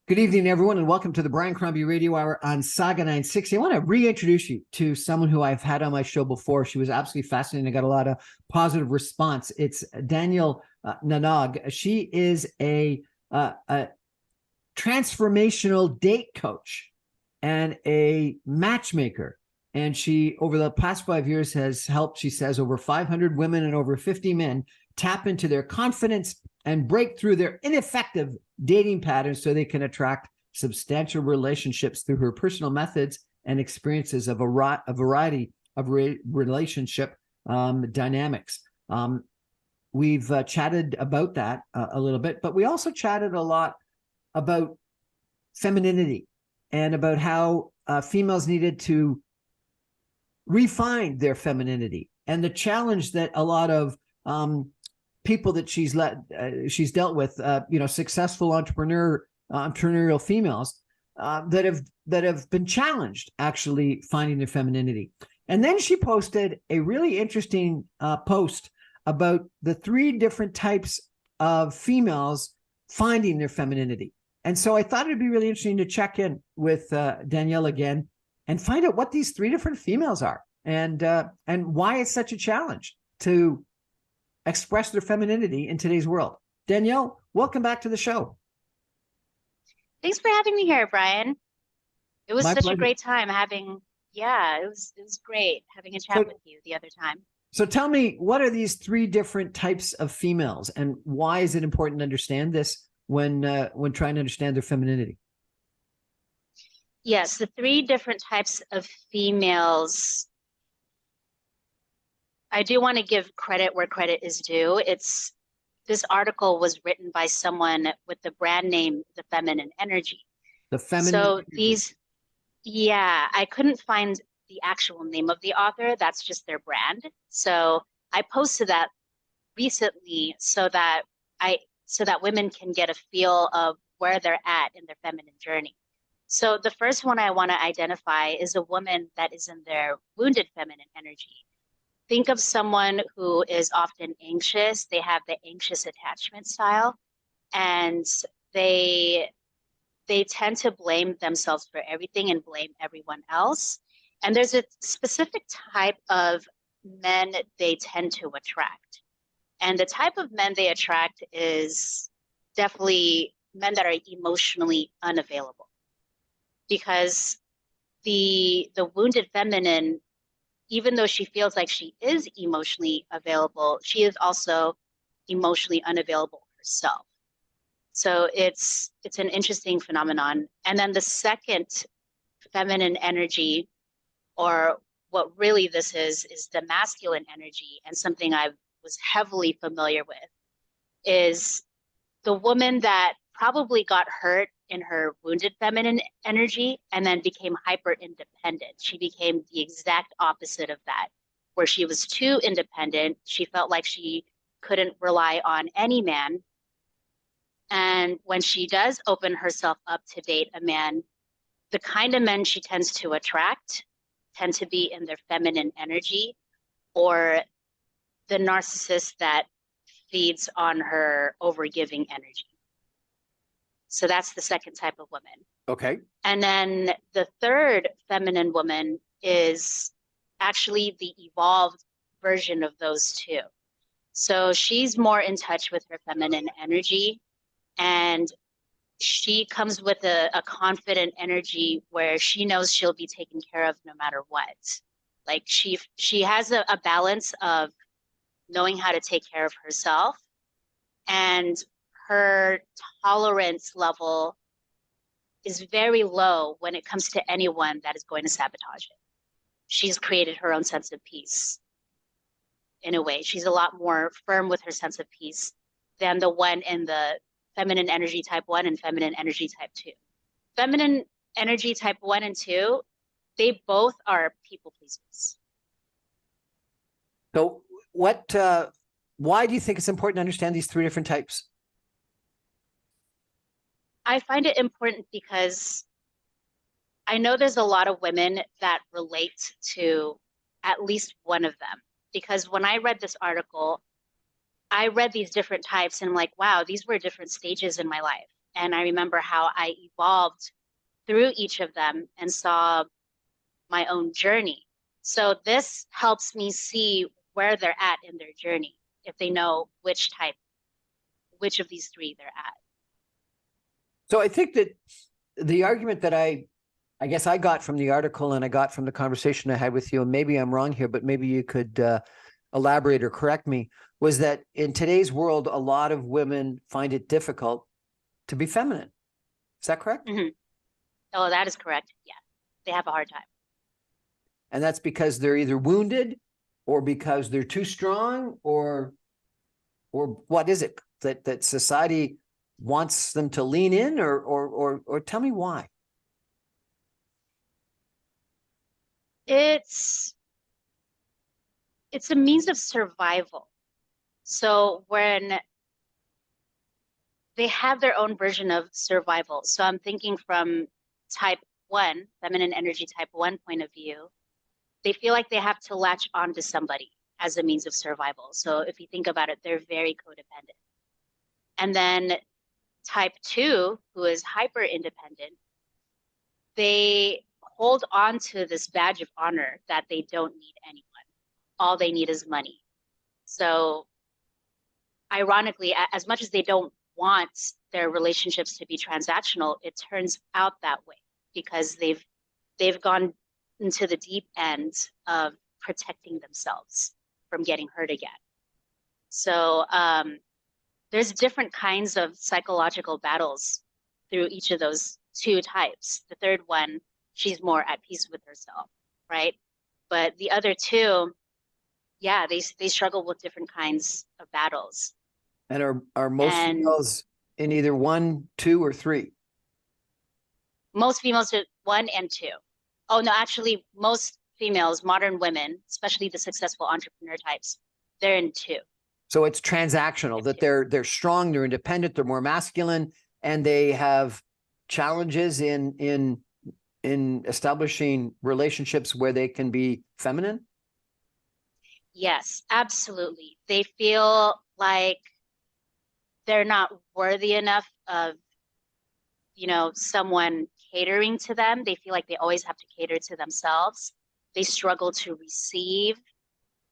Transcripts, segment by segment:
Good evening, everyone, and welcome to the Brian Crombie Radio Hour on Saga 960. I want to reintroduce you to someone who I've had on my show before. She was absolutely fascinating. I got a lot of positive response. It's Danielle Nonog. She is a transformational date coach and a matchmaker. And she, over the past 5 years, has helped, she says, over 500 women and over 50 men tap into their confidence and break through their ineffective dating patterns so they can attract substantial relationships through her personal methods and experiences of a variety of relationship dynamics. We've chatted about that a little bit, but we also chatted a lot about femininity and about how females needed to refine their femininity and the challenge that a lot of people that she's dealt with, successful entrepreneurial females that have been challenged actually finding their femininity. And then she posted a really interesting post about the 3 different types of females finding their femininity. And so I thought it'd be really interesting to check in with Danielle again and find out what these 3 different females are and why it's such a challenge to express their femininity in today's world. Danielle, welcome back to the show. Thanks for having me here, Brian. It was such a great time it was great having a chat with you the other time. So tell me, what are these 3 different types of females and why is it important to understand this when trying to understand their femininity? Yes, the 3 different types of females. I do want to give credit where credit is due. This article was written by someone with the brand name, The Feminine Energy. The Feminine Energy. I couldn't find the actual name of the author. That's just their brand. So I posted that recently so that women can get a feel of where they're at in their feminine journey. So the first one I want to identify is a woman that is in their wounded feminine energy. Think of someone who is often anxious. They have the anxious attachment style, and they tend to blame themselves for everything and blame everyone else. And there's a specific type of men they tend to attract. And the type of men they attract is definitely men that are emotionally unavailable. Because the wounded feminine, even though she feels like she is emotionally available, she is also emotionally unavailable herself. So it's an interesting phenomenon. And then the second feminine energy, or what really this is the masculine energy, and something I was heavily familiar with, is the woman that probably got hurt in her wounded feminine energy and then became hyper independent. She became the exact opposite of that, where she was too independent. She felt like she couldn't rely on any man. And when she does open herself up to date a man, the kind of men she tends to attract tend to be in their feminine energy, or the narcissist that feeds on her overgiving energy. So that's the second type of woman. Okay. And then the third feminine woman is actually the evolved version of those 2. So she's more in touch with her feminine energy, and she comes with a confident energy where she knows she'll be taken care of no matter what. Like she has a balance of knowing how to take care of herself, and her tolerance level is very low when it comes to anyone that is going to sabotage it. She's created her own sense of peace. In a way, she's a lot more firm with her sense of peace than the one in the feminine energy type 1 and feminine energy type 2. Feminine energy type 1 and 2, they both are people pleasers. So why do you think it's important to understand these 3 different types? I find it important because I know there's a lot of women that relate to at least one of them. Because when I read this article, I read these different types and I'm like, wow, these were different stages in my life. And I remember how I evolved through each of them and saw my own journey. So this helps me see where they're at in their journey, if they know which of these three they're at. So I think that the argument that I guess I got from the article and I got from the conversation I had with you, and maybe I'm wrong here, but maybe you could elaborate or correct me, was that in today's world, a lot of women find it difficult to be feminine. Is that correct? Mm-hmm. Oh, that is correct. Yeah, they have a hard time. And that's because they're either wounded or because they're too strong, or what is it that society wants them to lean in, or tell me why? It's a means of survival. So when they have their own version of survival. So I'm thinking from type 1, feminine energy type 1 point of view, they feel like they have to latch on to somebody as a means of survival. So if you think about it, they're very codependent. And then type 2, who is hyper independent, they hold on to this badge of honor that they don't need anyone. All they need is money. So ironically, as much as they don't want their relationships to be transactional, it turns out that way because they've gone into the deep end of protecting themselves from getting hurt again. So there's different kinds of psychological battles through each of those two types. The third one, she's more at peace with herself, right? But the other two, yeah, they struggle with different kinds of battles. And are most females in either 1, 2, or 3? Most females are 1 and 2. Oh no, actually, most females, modern women, especially the successful entrepreneur types, they're in 2. So it's transactional, that they're strong, they're independent, they're more masculine, and they have challenges in establishing relationships where they can be feminine? Yes, absolutely. They feel like they're not worthy enough of, someone catering to them. They feel like they always have to cater to themselves. They struggle to receive.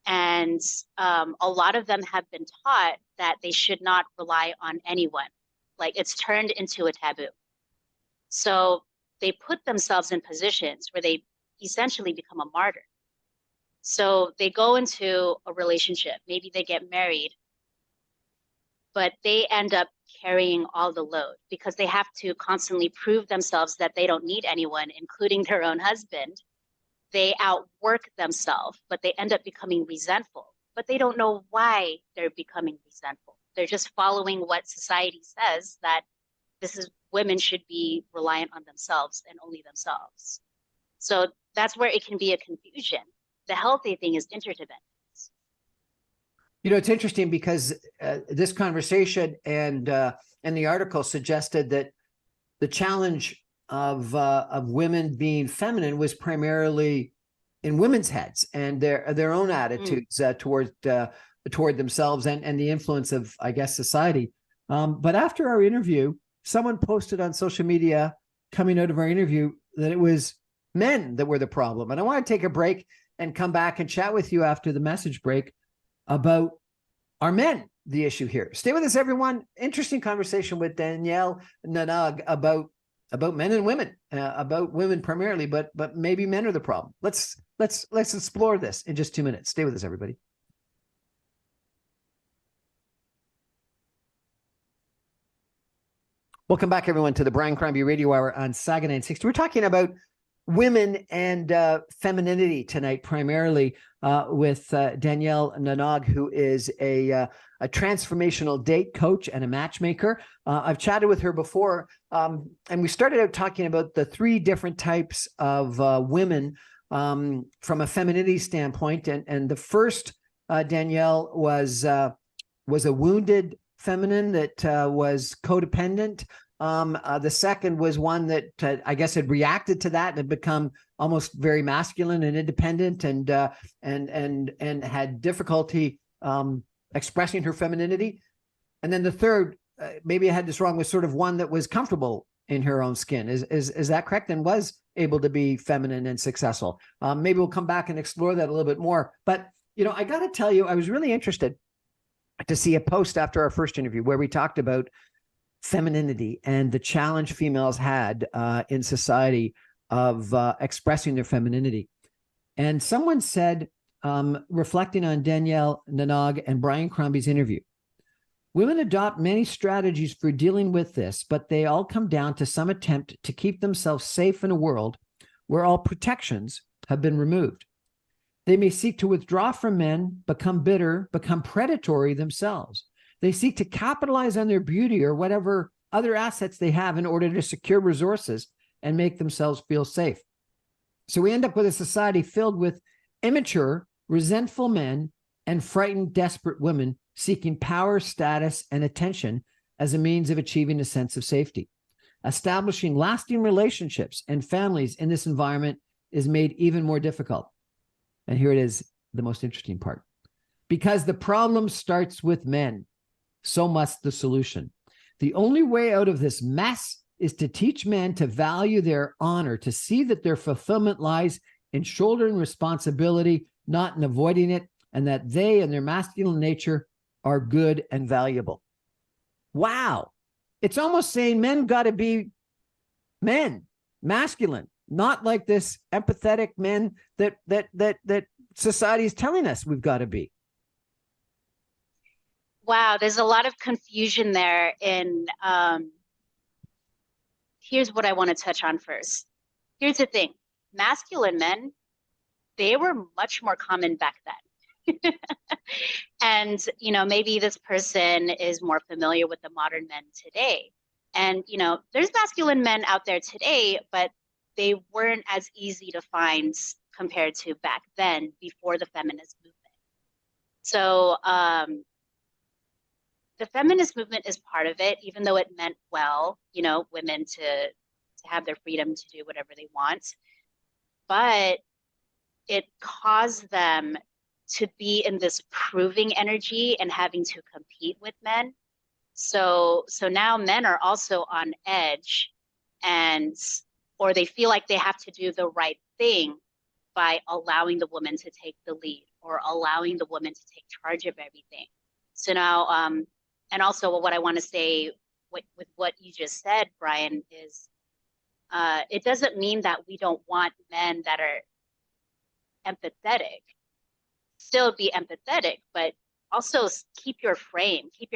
And a lot of them have been taught that they should not rely on anyone. Like it's turned into a taboo. So they put themselves in positions where they essentially become a martyr. So they go into a relationship, maybe they get married, but they end up carrying all the load because they have to constantly prove themselves that they don't need anyone, including their own husband. They outwork themselves, but they end up becoming resentful. But they don't know why they're becoming resentful. They're just following what society says, that women should be reliant on themselves and only themselves. So that's where it can be a confusion. The healthy thing is interdependence. It's interesting because this conversation and the article suggested that the challenge of women being feminine was primarily in women's heads and their own attitudes toward themselves and the influence of, I guess, society. But after our interview, someone posted on social media coming out of our interview that it was men that were the problem. And I want to take a break and come back and chat with you after the message break about, are men the issue here? Stay with us, everyone. Interesting conversation with Danielle Nonog about men and women, about women primarily, but maybe men are the problem. Let's explore this in just 2 minutes. Stay with us, everybody. Welcome back, everyone, to the Brian Crombie Radio Hour on Saga 960. We're talking about women and femininity tonight, primarily with Danielle Nonog, who is a transformational date coach and a matchmaker. I've chatted with her before, and we started out talking about the 3 different types of women from a femininity standpoint. And the first, Danielle, was a wounded feminine that was codependent. The second was one that I guess had reacted to that and had become almost very masculine and independent and had difficulty expressing her femininity. And then the third maybe I had this wrong, was sort of one that was comfortable in her own skin. Is that correct? And was able to be feminine and successful. Maybe we'll come back and explore that a little bit more. But, I got to tell you, I was really interested to see a post after our first interview where we talked about femininity and the challenge females had in society of expressing their femininity. And someone said, reflecting on Danielle Nonog and Brian Crombie's interview, women adopt many strategies for dealing with this, but they all come down to some attempt to keep themselves safe in a world where all protections have been removed. They may seek to withdraw from men, become bitter, become predatory themselves. They seek to capitalize on their beauty or whatever other assets they have in order to secure resources and make themselves feel safe. So we end up with a society filled with immature, resentful men and frightened, desperate women seeking power, status, and attention as a means of achieving a sense of safety. Establishing lasting relationships and families in this environment is made even more difficult. And here it is, the most interesting part. Because the problem starts with men, so must the solution. The only way out of this mess is to teach men to value their honor, to see that their fulfillment lies in shouldering responsibility, not in avoiding it, and that they and their masculine nature are good and valuable. Wow. It's almost saying men got to be men, masculine, not like this empathetic men that society is telling us we've got to be. Wow, there's a lot of confusion there. Here's what I want to touch on first. Here's the thing. Masculine men, they were much more common back then. And, maybe this person is more familiar with the modern men today. And, there's masculine men out there today, but they weren't as easy to find compared to back then before the feminist movement. So the feminist movement is part of it, even though it meant well, women to have their freedom to do whatever they want. But it caused them to be in this proving energy and having to compete with men. So now men are also on edge, or they feel like they have to do the right thing by allowing the woman to take the lead or allowing the woman to take charge of everything. So now, and also what I want to say with what you just said, Brian, is it doesn't mean that we don't want men that are empathetic. Still be empathetic, but also keep your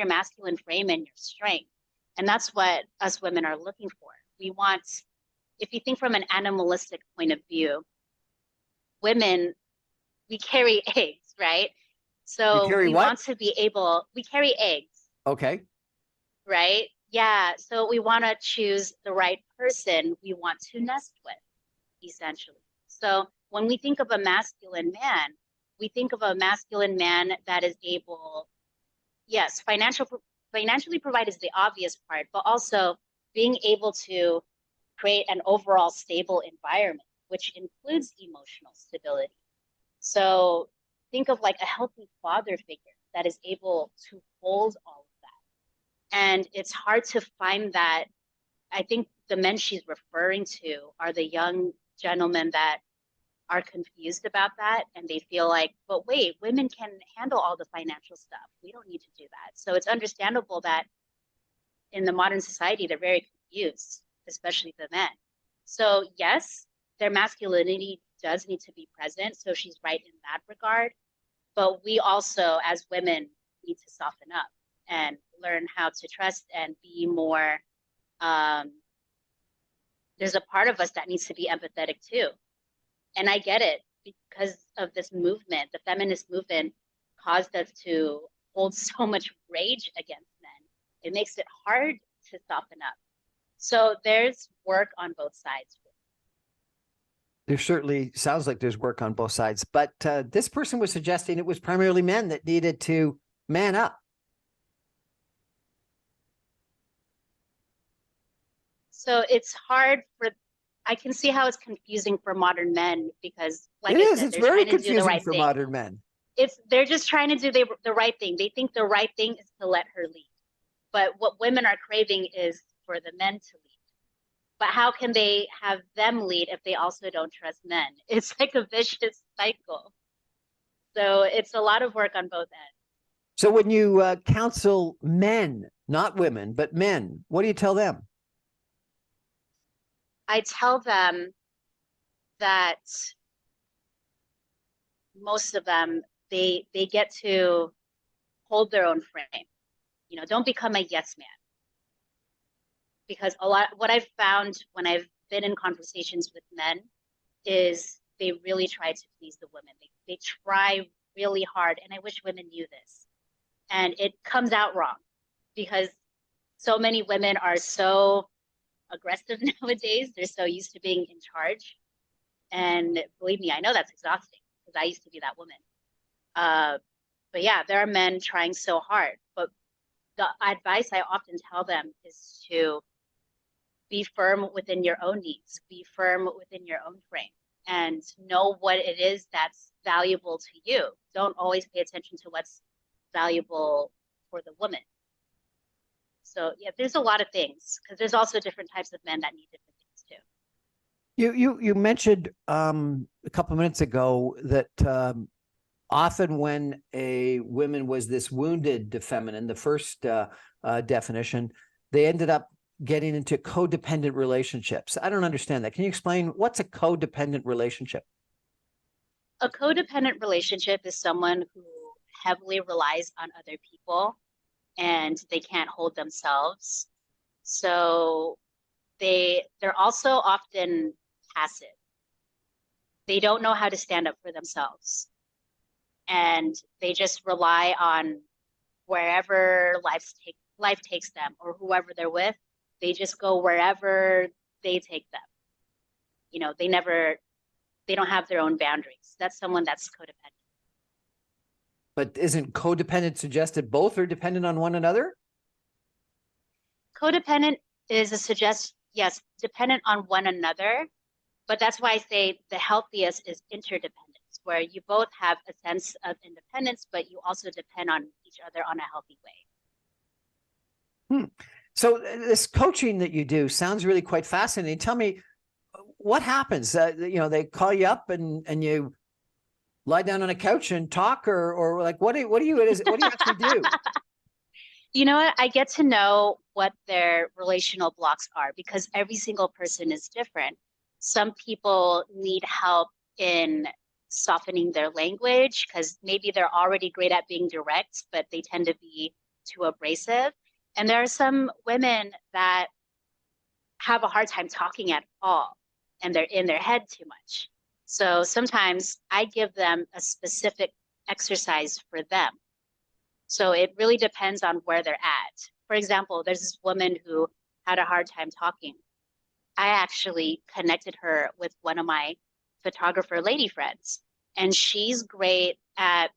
masculine frame and your strength. And that's what us women are looking for. We want, if you think from an animalistic point of view, women, we carry eggs, right? So we want to be able, we carry eggs. Okay. Right? Yeah. So we want to choose the right person we want to nest with, essentially. So when we think of a masculine man, we think of a masculine man that is able, yes, financially provide is the obvious part, but also being able to create an overall stable environment, which includes emotional stability. So think of like a healthy father figure that is able to hold all of that. And it's hard to find that. I think the men she's referring to are the young gentlemen that are confused about that, and they feel like, but wait, women can handle all the financial stuff. We don't need to do that. So it's understandable that in the modern society, they're very confused, especially the men. So yes, their masculinity does need to be present. So she's right in that regard. But we also, as women, need to soften up and learn how to trust and be more, there's a part of us that needs to be empathetic too. And I get it, because of this movement, the feminist movement caused us to hold so much rage against men. It makes it hard to soften up. So there's work on both sides. There certainly sounds like there's work on both sides, but this person was suggesting it was primarily men that needed to man up. So it's hard I can see how it's confusing for modern men, because like it I is, said, it's they're very trying to do the confusing right for thing. modern men. They're just trying to do the right thing. They think the right thing is to let her lead. But what women are craving is for the men to lead. But how can they have them lead if they also don't trust men? It's like a vicious cycle. So it's a lot of work on both ends. So when you counsel men, not women, but men, what do you tell them? I tell them that most of them, they get to hold their own frame. Don't become a yes man. Because what I've found when I've been in conversations with men is they really try to please the women. They try really hard, and I wish women knew this. And it comes out wrong because so many women are so aggressive nowadays. They're so used to being in charge. And believe me, I know that's exhausting because I used to be that woman. But yeah, there are men trying so hard. But the advice I often tell them is to be firm within your own needs, be firm within your own frame, and know what it is that's valuable to you. Don't always pay attention to what's valuable for the woman. So yeah, there's a lot of things because there's also different types of men that need different things too. You mentioned a couple of minutes ago that often when a woman was this wounded feminine, the first definition, they ended up getting into codependent relationships. I don't understand that. Can you explain what's a codependent relationship? A codependent relationship is someone who heavily relies on other people and they can't hold themselves. So they're also often passive. They don't know how to stand up for themselves. And they just rely on wherever life takes them or whoever they're with. They just go wherever they take them. They don't have their own boundaries. That's someone that's codependent. But isn't codependent suggested both are dependent on one another? Codependent is yes, dependent on one another. But that's why I say the healthiest is interdependence, where you both have a sense of independence, but you also depend on each other on a healthy way. So this coaching that you do sounds really quite fascinating. Tell me what happens. They call you up and you lie down on a couch and talk, or like what do you actually do? You know what? I get to know what their relational blocks are because every single person is different. Some people need help in softening their language because maybe they're already great at being direct, but they tend to be too abrasive. And there are some women that have a hard time talking at all, and they're in their head too much. So sometimes I give them a specific exercise for them. So it really depends on where they're at. For example, there's this woman who had a hard time talking. I actually connected her with one of my photographer lady friends, and she's great at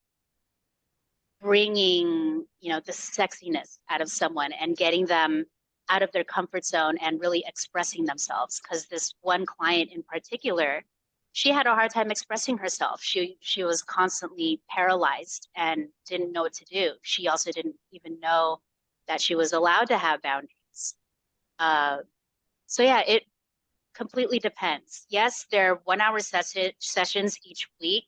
bringing, the sexiness out of someone and getting them out of their comfort zone and really expressing themselves. Because this one client in particular, she had a hard time expressing herself. She was constantly paralyzed and didn't know what to do. She also didn't even know that she was allowed to have boundaries. So yeah, it completely depends. Yes, there are 1 hour sessions each week,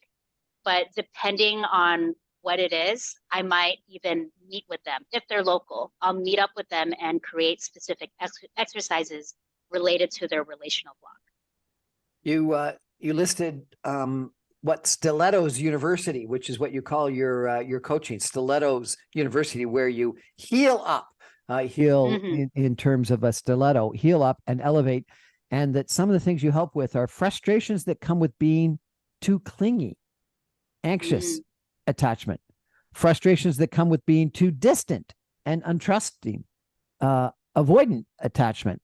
but depending on what it is, I might even meet with them. If they're local, I'll meet up with them and create specific exercises related to their relational block. You listed what Stilettos University, which is what you call your coaching, Stilettos University, where you heal up, in terms of a stiletto, heal up and elevate, and that some of the things you help with are frustrations that come with being too clingy, anxious attachment, frustrations that come with being too distant and untrusting, avoidant attachment,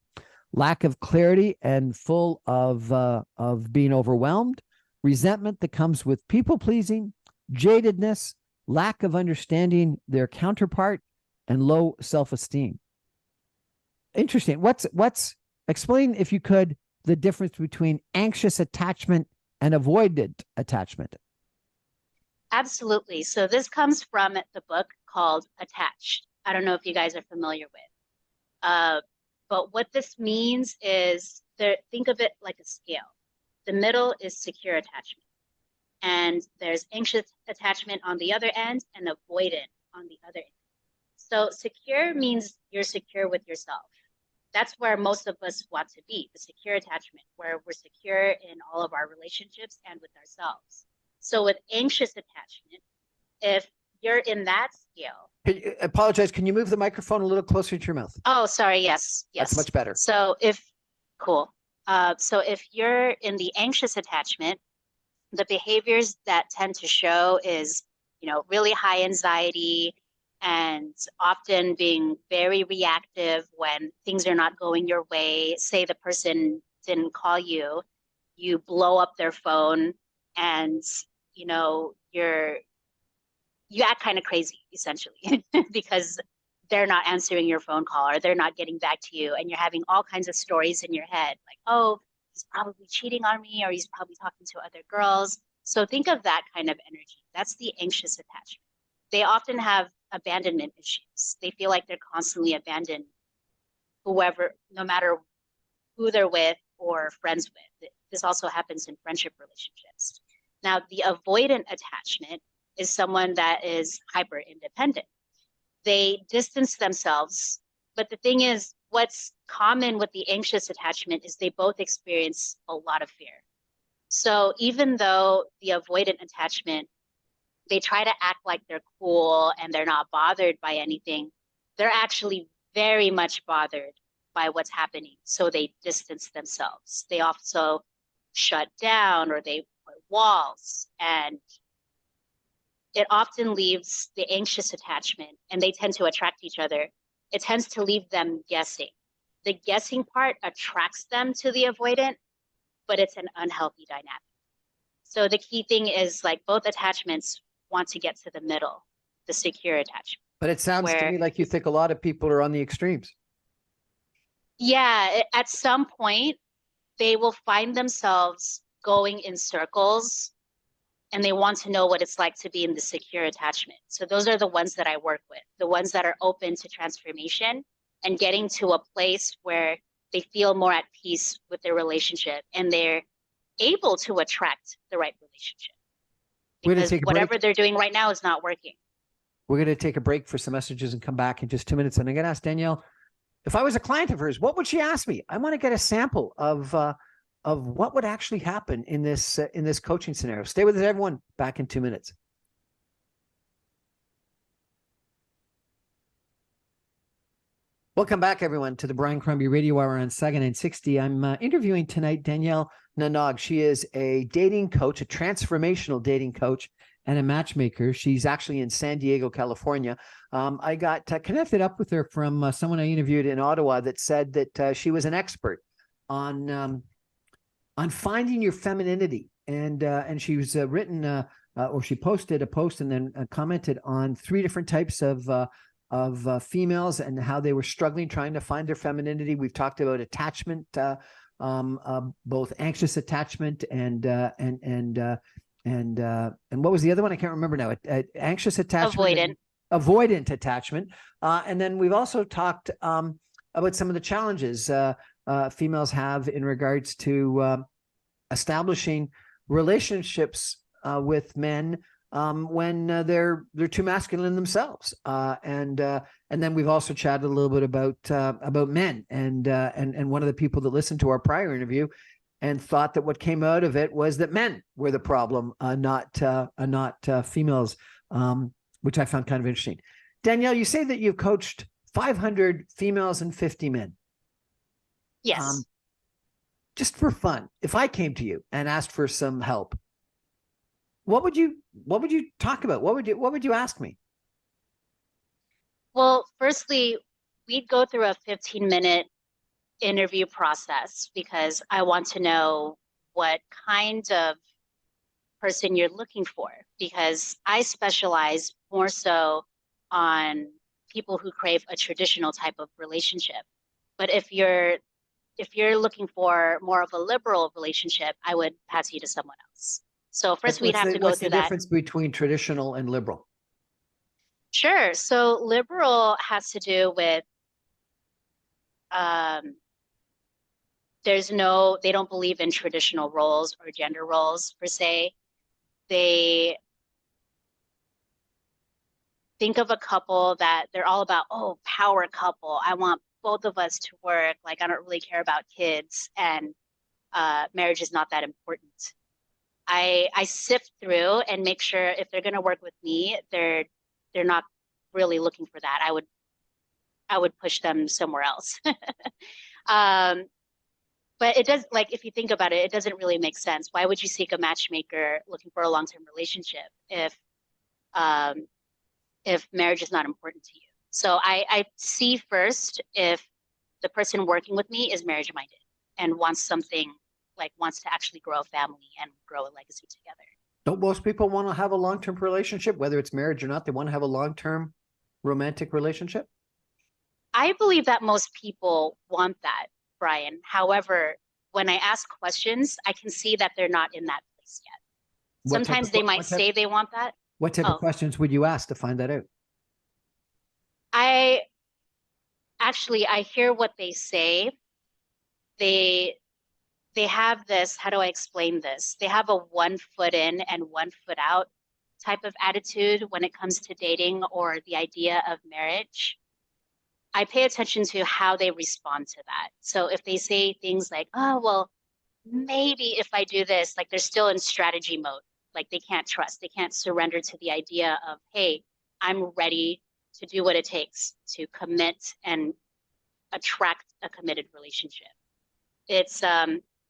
lack of clarity and full of being overwhelmed, resentment that comes with people pleasing, jadedness, lack of understanding their counterpart, and low self-esteem. Interesting. Explain, if you could, the difference between anxious attachment and avoidant attachment. Absolutely. So this comes from the book called Attached. I don't know if you guys are familiar with. But what this means is think of it like a scale. The middle is secure attachment, and there's anxious attachment on the other end and avoidant on the other end. So secure means you're secure with yourself. That's where most of us want to be, the secure attachment, where we're secure in all of our relationships and with ourselves. So with anxious attachment, if you're in that scale. Apologize. Can you move the microphone a little closer to your mouth? Oh, sorry. Yes. That's much better. So cool. So if you're in the anxious attachment, the behaviors that tend to show is, really high anxiety and often being very reactive when things are not going your way. Say the person didn't call you, you blow up their phone, and you act kind of crazy essentially because they're not answering your phone call or they're not getting back to you, and you're having all kinds of stories in your head like, oh, he's probably cheating on me, or he's probably talking to other girls. So think of that kind of energy. That's the anxious attachment. They often have abandonment issues. They feel like they're constantly abandoned, whoever, no matter who they're with or friends with. This also happens in friendship relationships. Now, the avoidant attachment is someone that is hyper independent. They distance themselves. But the thing is, what's common with the anxious attachment is they both experience a lot of fear. So even though the avoidant attachment, they try to act like they're cool and they're not bothered by anything, they're actually very much bothered by what's happening. So they distance themselves. They also shut down or they put walls, and it often leaves the anxious attachment, and they tend to attract each other. It tends to leave them guessing. The guessing part attracts them to the avoidant, but it's an unhealthy dynamic. So the key thing is, like, both attachments want to get to the middle, the secure attachment. But it sounds to me like you think a lot of people are on the extremes. Yeah, at some point, they will find themselves going in circles, and they want to know what it's like to be in the secure attachment. So those are the ones that I work with, the ones that are open to transformation and getting to a place where they feel more at peace with their relationship and they're able to attract the right relationship. Because whatever they're doing right now is not working. We're going to take a break for some messages and come back in just 2 minutes. And I'm going to ask Danielle, if I was a client of hers, what would she ask me? I want to get a sample of what would actually happen in this coaching scenario. Stay with us, everyone. Back in 2 minutes. Welcome back, everyone, to the Brian Crombie Radio Hour on Saga 960. I'm interviewing tonight Danielle Nonog. She is a dating coach, a transformational dating coach, and a matchmaker. She's actually in San Diego, California. I got connected up with her from someone I interviewed in Ottawa that said that she was an expert on finding your femininity, and she was written or she posted a post and then commented on 3 different types of females and how they were struggling trying to find their femininity. We've talked about attachment, both anxious attachment and what was the other one? I can't remember now. Anxious attachment, avoidant attachment, and then we've also talked about some of the challenges females have in regards to establishing relationships with men when they're too masculine themselves, and then we've also chatted a little bit about men, and one of the people that listened to our prior interview and thought that what came out of it was that men were the problem, not females, which I found kind of interesting. Danielle, you say that you've coached 500 females and 50 men. Yes. Just for fun, if I came to you and asked for some help, what would you talk about? What would you ask me? Well, firstly, we'd go through a 15-minute interview process because I want to know what kind of person you're looking for, because I specialize more so on people who crave a traditional type of relationship. But if you're looking for more of a liberal relationship, I would pass you to someone else. So first we'd have to go through that. What's the difference between traditional and liberal? Sure. So liberal has to do with um, they don't believe in traditional roles or gender roles per se. They think of a couple that they're all about, oh, power couple. I want both of us to work. Like, I don't really care about kids, and marriage is not that important. I sift through and make sure if they're going to work with me, they're not really looking for that. I would push them somewhere else. um, but it does, like, if you think about it, it doesn't really make sense. Why would you seek a matchmaker looking for a long-term relationship um, if marriage is not important to you? So I see first if the person working with me is marriage minded and wants something, like wants to actually grow a family and grow a legacy together. Don't most people want to have a long-term relationship, whether it's marriage or not? They want to have a long-term romantic relationship. I believe that most people want that, Brian. However, when I ask questions, I can see that they're not in that place yet. What type Sometimes of they might say they want that. what type of Oh, questions would you ask to find that out? I I hear what they say. They they have this, how do I explain this? They have a 1 foot in and 1 foot out type of attitude when it comes to dating or the idea of marriage. I pay attention to how they respond to that. So if they say things like, oh, well, maybe if I do this, like they're still in strategy mode, like they can't trust, they can't surrender to the idea of, hey, I'm ready to do what it takes to commit and attract a committed relationship. It's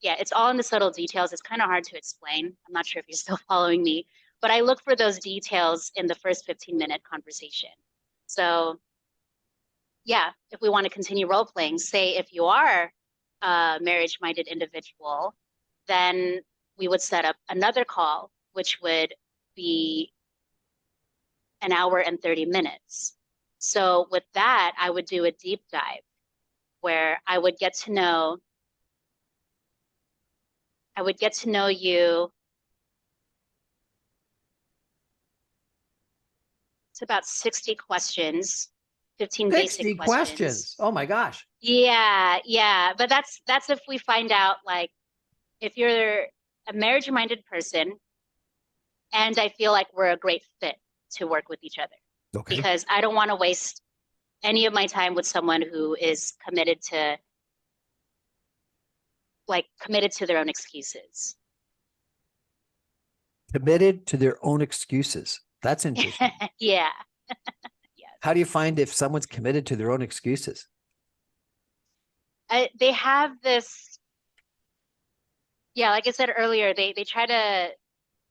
yeah, it's all in the subtle details. It's kind of hard to explain. I'm not sure if you're still following me, but I look for those details in the first 15-minute conversation. So yeah, if we want to continue role playing, say if you are a marriage minded individual, then we would set up another call, which would be an hour and 30 minutes. So with that, I would do a deep dive where I would get to know you. It's about 60 questions, 15 basic 60 questions. questions. Oh my gosh. Yeah, yeah. But that's if we find out, like, if you're a marriage-minded person, and I feel like we're a great fit to work with each other. Okay. Because I don't want to waste any of my time with someone who is committed to their own excuses. Committed to their own excuses. That's interesting. Yeah. Yes. How do you find if someone's committed to their own excuses? They have this, yeah, like I said earlier, they try to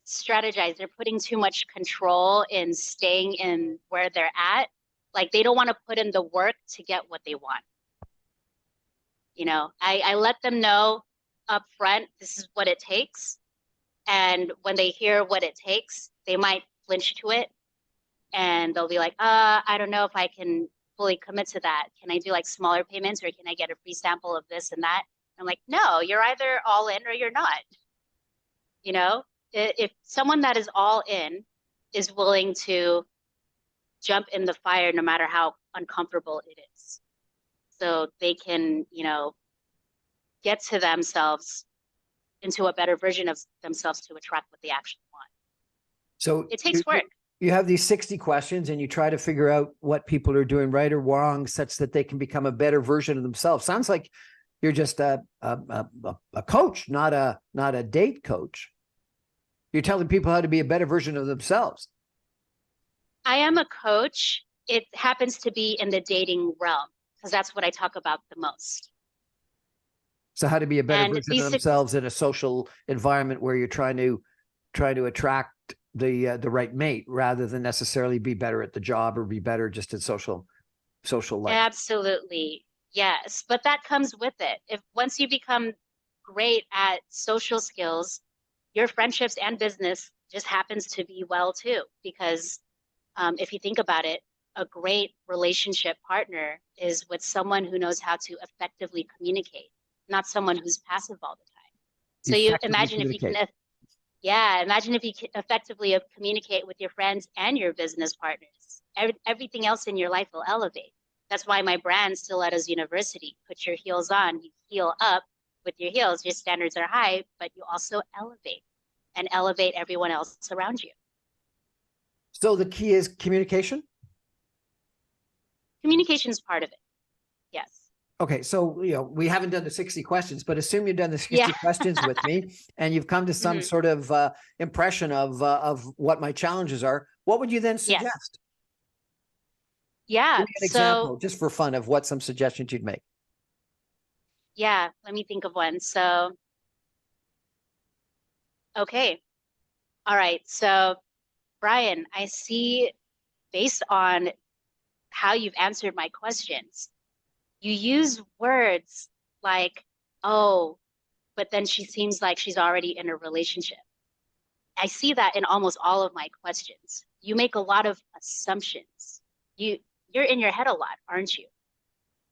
strategize. They're putting too much control in staying in where they're at. Like they don't want to put in the work to get what they want. I let them know up front, this is what it takes. And when they hear what it takes, they might flinch to it and they'll be like, I don't know if I can fully commit to that. Can I do like smaller payments or can I get a free sample of this and that? I'm like, no, you're either all in or you're not. If someone that is all in is willing to jump in the fire no matter how uncomfortable it is, so they can, get to themselves into a better version of themselves to attract what they actually want. So it takes work. You have these 60 questions and you try to figure out what people are doing right or wrong such that they can become a better version of themselves. Sounds like you're just a coach, not a date coach. You're telling people how to be a better version of themselves. I am a coach. It happens to be in the dating realm because that's what I talk about the most. So how to be a better version of themselves in a social environment where you're trying to attract the right mate rather than necessarily be better at the job or be better just in social life. Absolutely. Yes. But that comes with it. If once you become great at social skills, your friendships and business just happens to be well too. Because if you think about it, a great relationship partner is with someone who knows how to effectively communicate, not someone who's passive all the time. So you imagine if you can, imagine if you can effectively communicate with your friends and your business partners. everything else in your life will elevate. That's why my brand, Stilettos University, put your heels on, you heel up with your heels, your standards are high, but you also elevate and elevate everyone else around you. So the key is communication? Communication is part of it. Yes. Okay, so we haven't done the 60 questions, but assume you've done the 60 Yeah. questions with me and you've come to some sort of impression of what my challenges are. What would you then suggest? Yeah. Give me an example, just for fun, of what some suggestions you'd make. Yeah, let me think of one. So, okay. All right. So, Brian, I see, based on how you've answered my questions, you use words like, oh, but then she seems like she's already in a relationship. I see that in almost all of my questions. You make a lot of assumptions. You're in your head a lot, aren't you?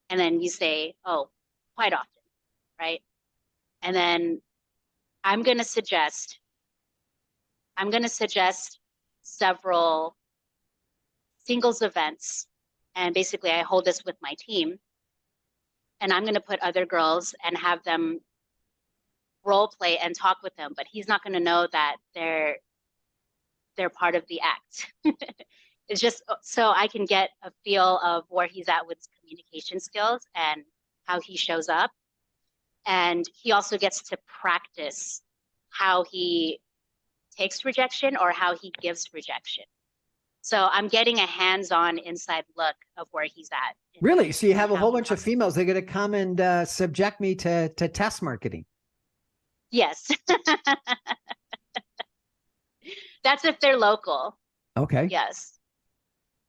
And then you say, oh, quite often, right? And then I'm going to suggest several singles events. And basically I hold this with my team, and I'm going to put other girls and have them role play and talk with them, but he's not going to know that they're part of the act. It's just so I can get a feel of where he's at with his communication skills and how he shows up. And he also gets to practice how he takes rejection or how he gives rejection. So I'm getting a hands-on inside look of where he's at. Really? So you have a whole bunch of females. They're going to come and subject me to test marketing. Yes. That's if they're local. Okay. Yes.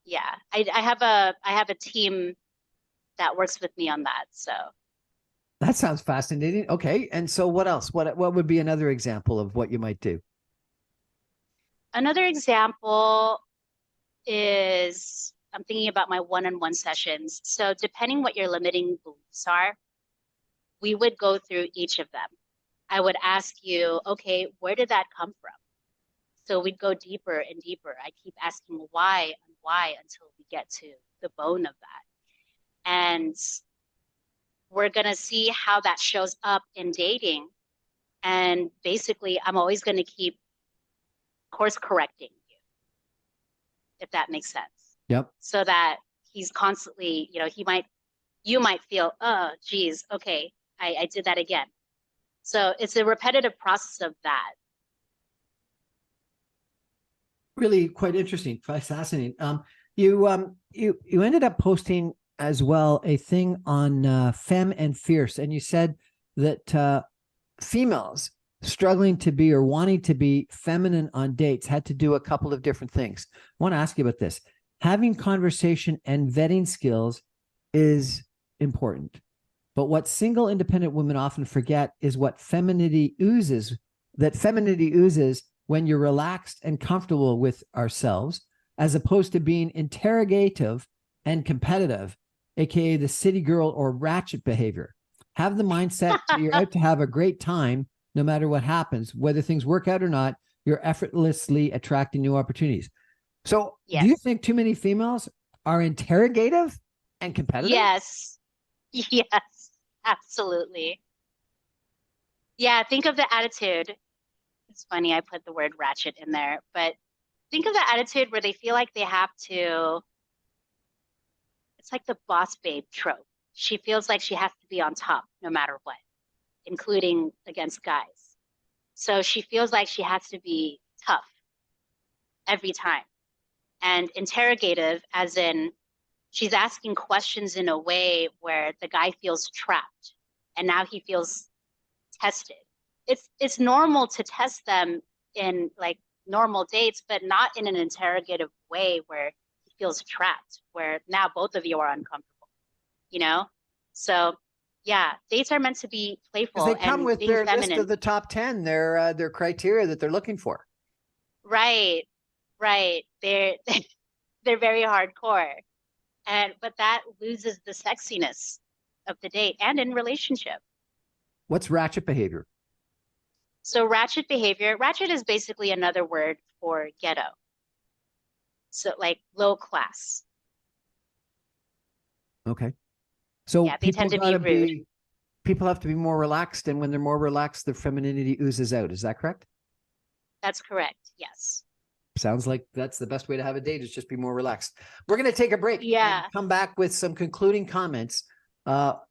Yeah. I have a team that works with me on that. So that sounds fascinating. Okay. And so what else? What would be another example of what you might do? Another example is, I'm thinking about my one-on-one sessions. So depending what your limiting beliefs are, we would go through each of them. I would ask you, okay, where did that come from? So we'd go deeper and deeper. I keep asking why and why until we get to the bone of that. And we're going to see how that shows up in dating. And basically, I'm always going to keep course correcting you, if that makes sense. Yep. So that he's constantly, you might feel, oh, geez, okay, I did that again. So it's a repetitive process of that. Really quite interesting, fascinating. You ended up posting as well a thing on Femme and Fierce, and you said that females struggling to be or wanting to be feminine on dates had to do a couple of different things. I want to ask you about this. Having conversation and vetting skills is important, but what single independent women often forget is what femininity oozes. That femininity oozes when you're relaxed and comfortable with ourselves, as opposed to being interrogative and competitive, aka the city girl or ratchet behavior. Have the mindset that you're out to have a great time, no matter what happens, whether things work out or not. You're effortlessly attracting new opportunities. So, yes. Do you think too many females are interrogative and competitive? Yes, absolutely. Yeah, think of the attitude. It's funny, I put the word ratchet in there, but think of the attitude where they feel like they have to, it's like the boss babe trope. She feels like she has to be on top no matter what, including against guys. So she feels like she has to be tough every time. And interrogative, as in she's asking questions in a way where the guy feels trapped and now he feels tested. It's normal to test them in like normal dates, but not in an interrogative way where he feels trapped, where now both of you are uncomfortable, So yeah, dates are meant to be playful. They come and with being their feminine. list of the top 10, their criteria that they're looking for. Right. They're very hardcore. But that loses the sexiness of the date and in relationship. What's ratchet behavior? So ratchet behavior, ratchet is basically another word for ghetto. So like low class. Okay. So Yeah, they tend to be rude. people have to be more relaxed, and when they're more relaxed, their femininity oozes out. Is that correct? That's correct. Yes. Sounds like that's the best way to have a date, is just be more relaxed. We're going to take a break and Yeah. come back with some concluding comments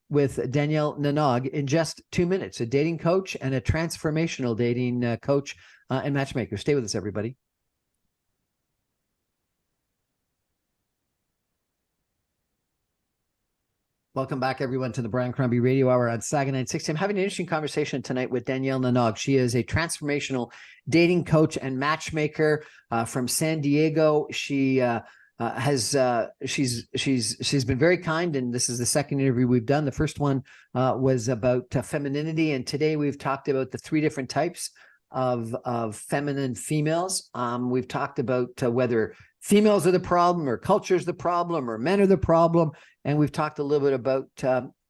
with Danielle Nonog in just 2 minutes, a dating coach and a transformational dating coach and matchmaker. Stay with us, everybody. Welcome back, everyone, to the Brian Crombie Radio Hour on Saga 960. I'm having an interesting conversation tonight with Danielle Nonog. She is a transformational dating coach and matchmaker from San Diego. She she's been very kind, and this is the second interview we've done. The first one was about femininity, and today we've talked about the 3 different types of feminine females. We've talked about whether females are the problem, or culture is the problem, or men are the problem. And we've talked a little bit about,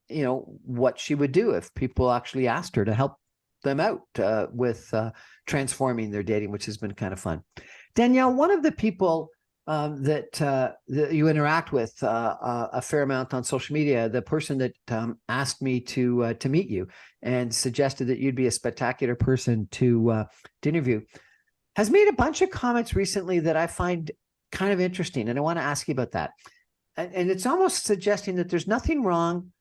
what she would do if people actually asked her to help them out with transforming their dating, which has been kind of fun. Danielle, one of the people that you interact with a fair amount on social media, the person that asked me to meet you and suggested that you'd be a spectacular person to interview, has made a bunch of comments recently that I find kind of interesting, and I want to ask you about that. And it's almost suggesting that there's nothing wrong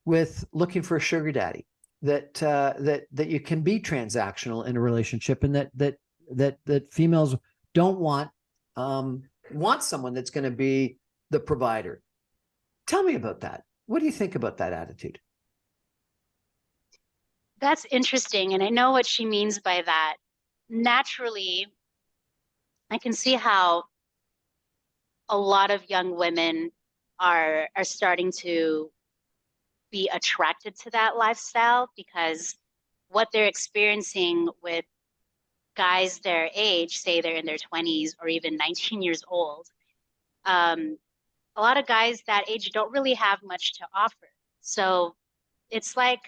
with looking for a sugar daddy, that you can be transactional in a relationship, and that females don't want someone that's going to be the provider. Tell me about that. What do you think about that attitude? That's interesting. And I know what she means by that. Naturally, I can see how a lot of young women are starting to be attracted to that lifestyle, because what they're experiencing with guys their age, say they're in their 20s or even 19 years old, a lot of guys that age don't really have much to offer. So it's like,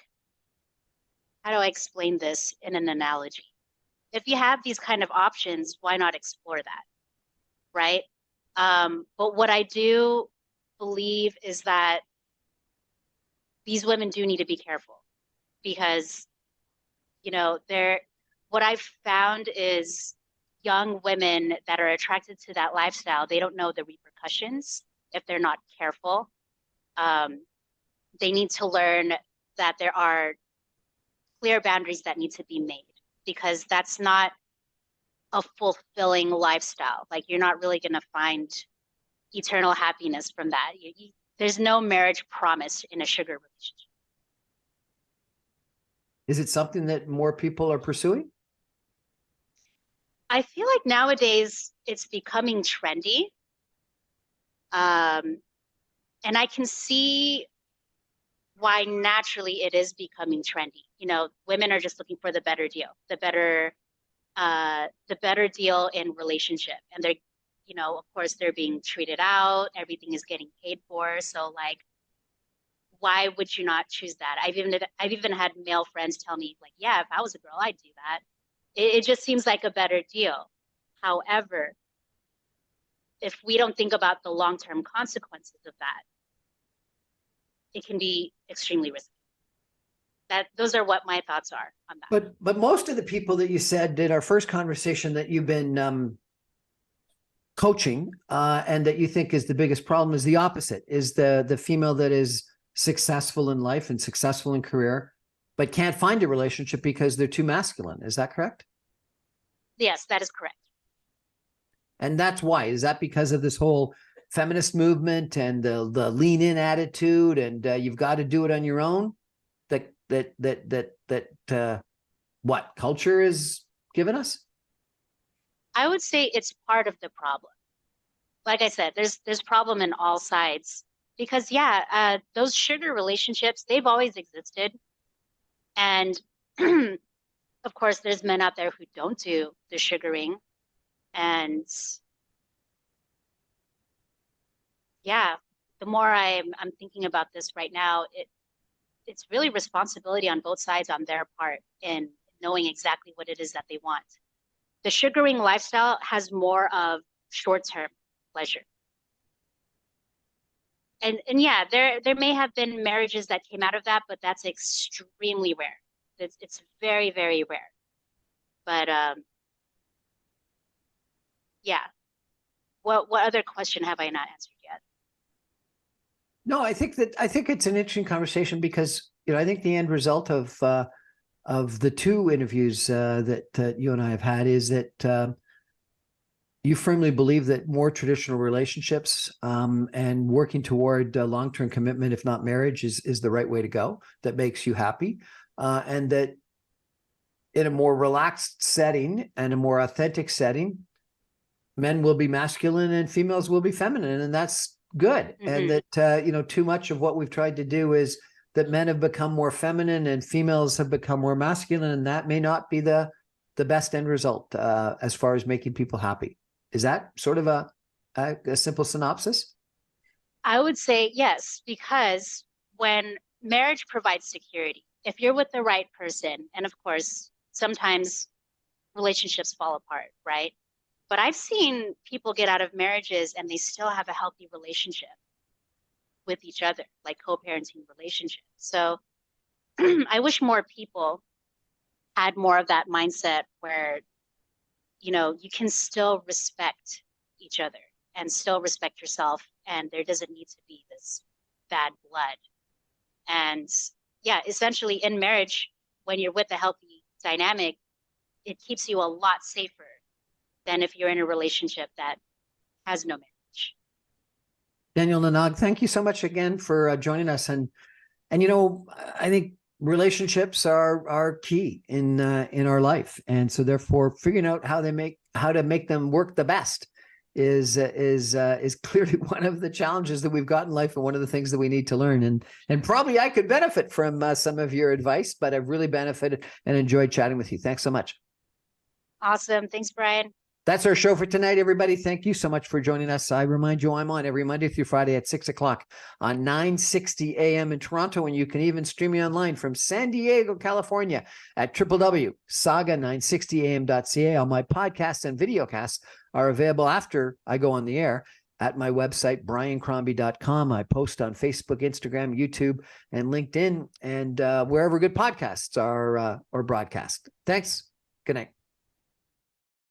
how do I explain this in an analogy? If you have these kind of options, why not explore that, right? But what I do believe is that these women do need to be careful, because, what I've found is young women that are attracted to that lifestyle, they don't know the repercussions if they're not careful. They need to learn that there are clear boundaries that need to be made, because that's not a fulfilling lifestyle. Like, you're not really going to find eternal happiness from that. There's no marriage promised in a sugar relationship. Is it something that more people are pursuing? I feel like nowadays it's becoming trendy. And I can see why naturally it is becoming trendy. Women are just looking for the better deal, the better deal in relationship. And they're, of course, they're being treated out. Everything is getting paid for. So, like, why would you not choose that? I've even had male friends tell me, like, yeah, if I was a girl, I'd do that. It just seems like a better deal. However, if we don't think about the long-term consequences of that, it can be extremely risky. Those are what my thoughts are on that. But most of the people that you said in our first conversation that you've been coaching and that you think is the biggest problem is the opposite, is the female that is successful in life and successful in career, but can't find a relationship because they're too masculine. Is that correct? Yes, that is correct. And that's why. Is that because of this whole feminist movement and the lean in attitude, and you've got to do it on your own? That what culture is giving us? I would say it's part of the problem. Like I said, there's problem in all sides, because those sugar relationships, they've always existed. And of course, there's men out there who don't do the sugaring. And the more I'm thinking about this right now, it's really responsibility on both sides on their part in knowing exactly what it is that they want. The sugaring lifestyle has more of short term. pleasure. And yeah, there may have been marriages that came out of that, but that's extremely rare. It's very, very rare. But yeah. What other question have I not answered yet? No, I think it's an interesting conversation because, I think the end result of the two interviews that you and I have had is that you firmly believe that more traditional relationships and working toward long-term commitment, if not marriage, is the right way to go. That makes you happy, and that in a more relaxed setting and a more authentic setting, men will be masculine and females will be feminine, and that's good. Mm-hmm. And that too much of what we've tried to do is that men have become more feminine and females have become more masculine, and that may not be the best end result as far as making people happy. Is that sort of a simple synopsis? I would say yes, because when marriage provides security, if you're with the right person, and of course, sometimes relationships fall apart, right? But I've seen people get out of marriages and they still have a healthy relationship with each other, like co-parenting relationship. So I wish more people had more of that mindset where, you can still respect each other and still respect yourself. And there doesn't need to be this bad blood. And yeah, essentially in marriage, when you're with a healthy dynamic, it keeps you a lot safer than if you're in a relationship that has no marriage. Danielle Nonog, thank you so much again for joining us. And I think relationships are key in our life, and so therefore figuring out how to make them work the best is clearly one of the challenges that we've got in life, and one of the things that we need to learn. And probably I could benefit from some of your advice, but I've really benefited and enjoyed chatting with you. Thanks so much. Awesome. Thanks, Brian. That's our show for tonight, everybody. Thank you so much for joining us. I remind you, I'm on every Monday through Friday at 6 o'clock on 960 a.m. in Toronto, and you can even stream me online from San Diego, California at www.saga960am.ca. All my podcasts and videocasts are available after I go on the air at my website, briancrombie.com. I post on Facebook, Instagram, YouTube, and LinkedIn, and wherever good podcasts are broadcast. Thanks. Good night.